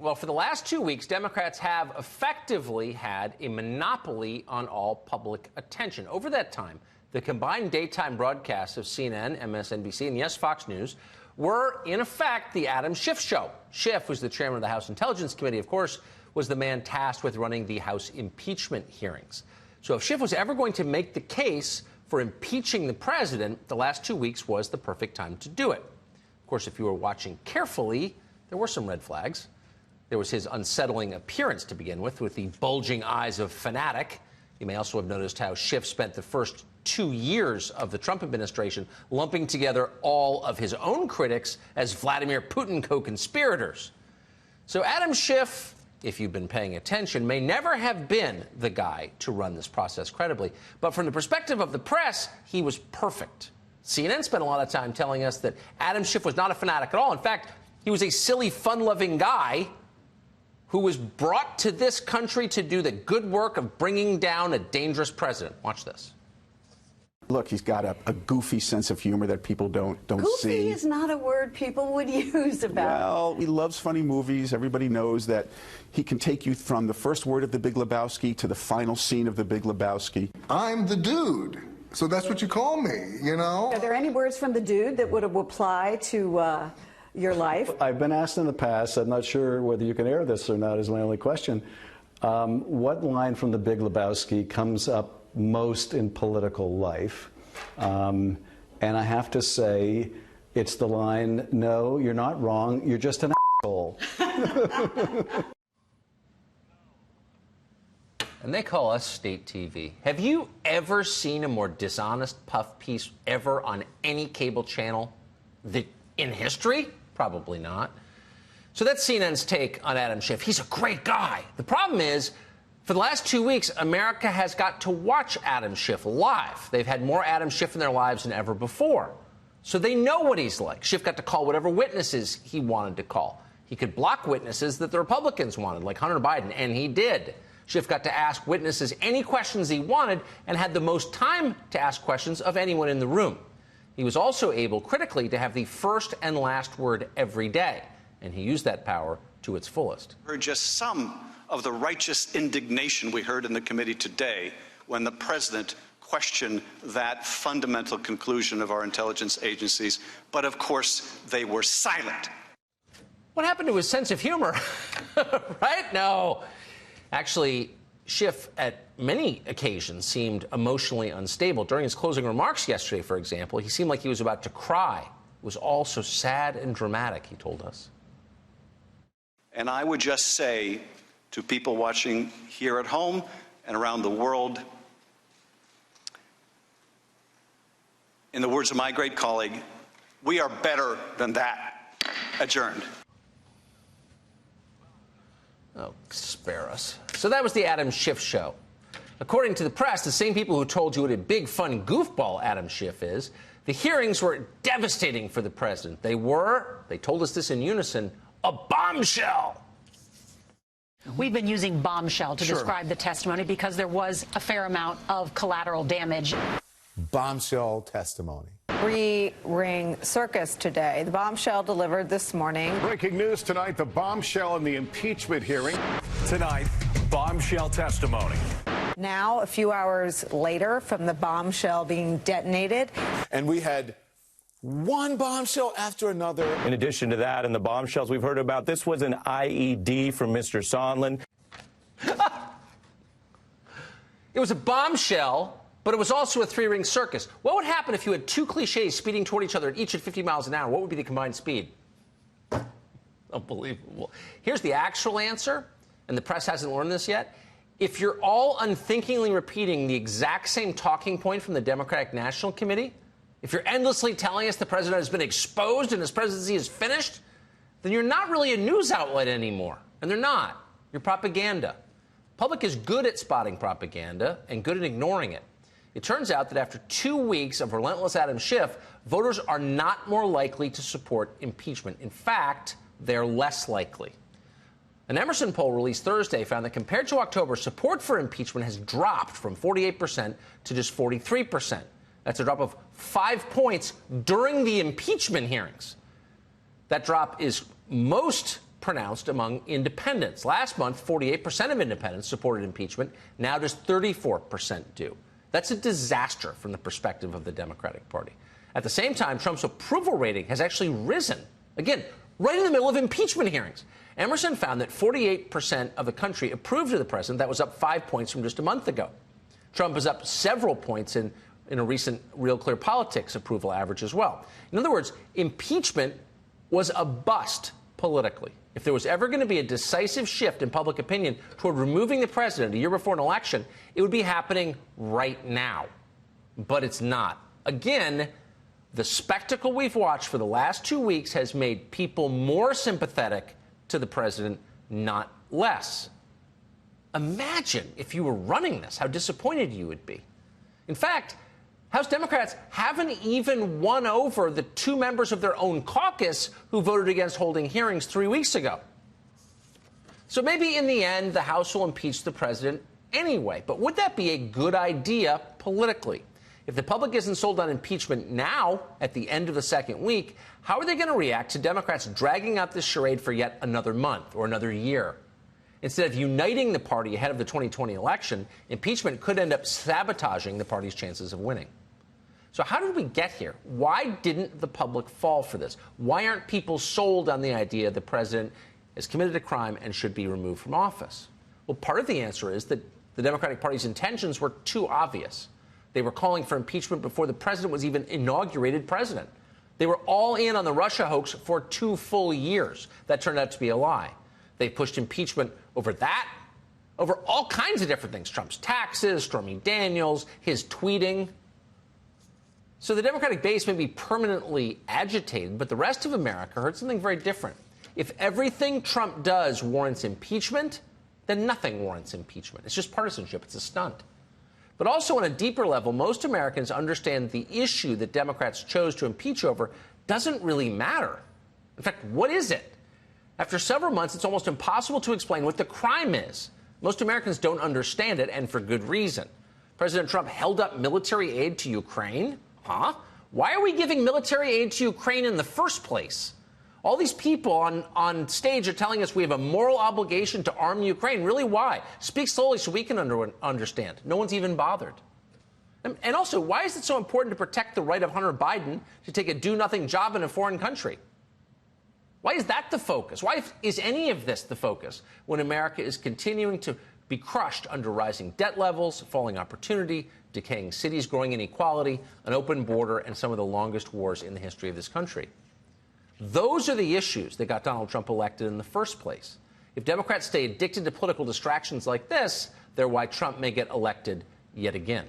Well, for the last 2 weeks, Democrats have effectively had a monopoly on all public attention. Over that time, the combined daytime broadcasts of CNN, MSNBC, and yes, Fox News were, in effect, the Adam Schiff show. Schiff, who's the chairman of the House Intelligence Committee, of course, was the man tasked with running the House impeachment hearings. So if Schiff was ever going to make the case for impeaching the president, the last 2 weeks was the perfect time to do it. Of course, if you were watching carefully, there were some red flags. There was his unsettling appearance to begin with the bulging eyes of fanatic. You may also have noticed how Schiff spent the first 2 years of the Trump administration lumping together all of his own critics as Vladimir Putin co-conspirators. So Adam Schiff, if you've been paying attention, may never have been the guy to run this process credibly. But from the perspective of the press, he was perfect. CNN spent a lot of time telling us that Adam Schiff was not a fanatic at all. In fact, he was a silly, fun-loving guy who was brought to this country to do the good work of bringing down a dangerous president. Watch this. Look, he's got a goofy sense of humor that people don't see. Goofy is not a word people would use about. Well, he loves funny movies. Everybody knows that he can take you from the first word of The Big Lebowski to the final scene of The Big Lebowski. I'm the dude, so that's what you call me, you know? Are there any words from the dude that would apply to your life? I've been asked in the past, I'm not sure whether you can air this or not is my only question, what line from The Big Lebowski comes up most in political life? And I have to say, it's the line, no, you're not wrong, you're just an asshole. And they call us state TV. Have you ever seen a more dishonest puff piece ever on any cable channel in history? Probably not. So that's CNN's take on Adam Schiff. He's a great guy. The problem is, for the last 2 weeks, America has got to watch Adam Schiff live. They've had more Adam Schiff in their lives than ever before. So they know what he's like. Schiff got to call whatever witnesses he wanted to call. He could block witnesses that the Republicans wanted, like Hunter Biden, and he did. Schiff got to ask witnesses any questions he wanted and had the most time to ask questions of anyone in the room. He was also able, critically, to have the first and last word every day, and he used that power to its fullest. Heard just some of the righteous indignation we heard in the committee today when the president questioned that fundamental conclusion of our intelligence agencies. But, of course, they were silent. What happened to his sense of humor? Right? No. Actually, Schiff, at many occasions, seemed emotionally unstable. During his closing remarks yesterday, for example, he seemed like he was about to cry. It was all so sad and dramatic, he told us. And I would just say to people watching here at home and around the world, in the words of my great colleague, we are better than that. Adjourned. Oh, spare us. So that was the Adam Schiff show. According to the press, the same people who told you what a big, fun goofball Adam Schiff is, the hearings were devastating for the president. They told us this in unison, a bombshell. We've been using bombshell to describe the testimony because there was a fair amount of collateral damage. Bombshell testimony. Three-ring circus today. The bombshell delivered this morning. Breaking news tonight, the bombshell in the impeachment hearing. Tonight, bombshell testimony. Now, a few hours later from the bombshell being detonated. And we had one bombshell after another. In addition to that, and the bombshells we've heard about, this was an IED from Mr. Sondland. It was a bombshell, but it was also a three-ring circus. What would happen if you had two cliches speeding toward each other, each at 50 miles an hour? What would be the combined speed? Unbelievable. Here's the actual answer, and the press hasn't learned this yet. If you're all unthinkingly repeating the exact same talking point from the Democratic National Committee, if you're endlessly telling us the president has been exposed and his presidency is finished, then you're not really a news outlet anymore. And they're not. You're propaganda. The public is good at spotting propaganda and good at ignoring it. It turns out that after 2 weeks of relentless Adam Schiff, voters are not more likely to support impeachment. In fact, they're less likely. An Emerson poll released Thursday found that compared to October, support for impeachment has dropped from 48% to just 43%. That's a drop of 5 points during the impeachment hearings. That drop is most pronounced among independents. Last month, 48% of independents supported impeachment. Now just 34% do. That's a disaster from the perspective of the Democratic Party. At the same time, Trump's approval rating has actually risen. Again, right in the middle of impeachment hearings. Emerson found that 48% of the country approved of the president. That was up 5 points from just a month ago. Trump is up several points in a recent Real Clear Politics approval average as well. In other words, impeachment was a bust politically. If there was ever going to be a decisive shift in public opinion toward removing the president a year before an election, it would be happening right now. But it's not. Again, the spectacle we've watched for the last 2 weeks has made people more sympathetic to the president, not less. Imagine if you were running this, how disappointed you would be. In fact, House Democrats haven't even won over the 2 members of their own caucus who voted against holding hearings 3 weeks ago. So maybe in the end, the House will impeach the president anyway. But would that be a good idea politically? If the public isn't sold on impeachment now, at the end of the second week, how are they going to react to Democrats dragging out this charade for yet another month or another year? Instead of uniting the party ahead of the 2020 election, impeachment could end up sabotaging the party's chances of winning. So how did we get here? Why didn't the public fall for this? Why aren't people sold on the idea the president has committed a crime and should be removed from office? Well, part of the answer is that the Democratic Party's intentions were too obvious. They were calling for impeachment before the president was even inaugurated president. They were all in on the Russia hoax for 2 full years. That turned out to be a lie. They pushed impeachment over that, over all kinds of different things. Trump's taxes, Stormy Daniels, his tweeting. So the Democratic base may be permanently agitated, but the rest of America heard something very different. If everything Trump does warrants impeachment, then nothing warrants impeachment. It's just partisanship. It's a stunt. But also on a deeper level, most Americans understand the issue that Democrats chose to impeach over doesn't really matter. In fact, what is it? After several months, it's almost impossible to explain what the crime is. Most Americans don't understand it, and for good reason. President Trump held up military aid to Ukraine? Huh? Why are we giving military aid to Ukraine in the first place? All these people on stage are telling us we have a moral obligation to arm Ukraine. Really, why? Speak slowly so we can understand. No one's even bothered. And also, why is it so important to protect the right of Hunter Biden to take a do-nothing job in a foreign country? Why is that the focus? Why is any of this the focus when America is continuing to be crushed under rising debt levels, falling opportunity, decaying cities, growing inequality, an open border, and some of the longest wars in the history of this country? Those are the issues that got Donald Trump elected in the first place. If Democrats stay addicted to political distractions like this, they're why Trump may get elected yet again.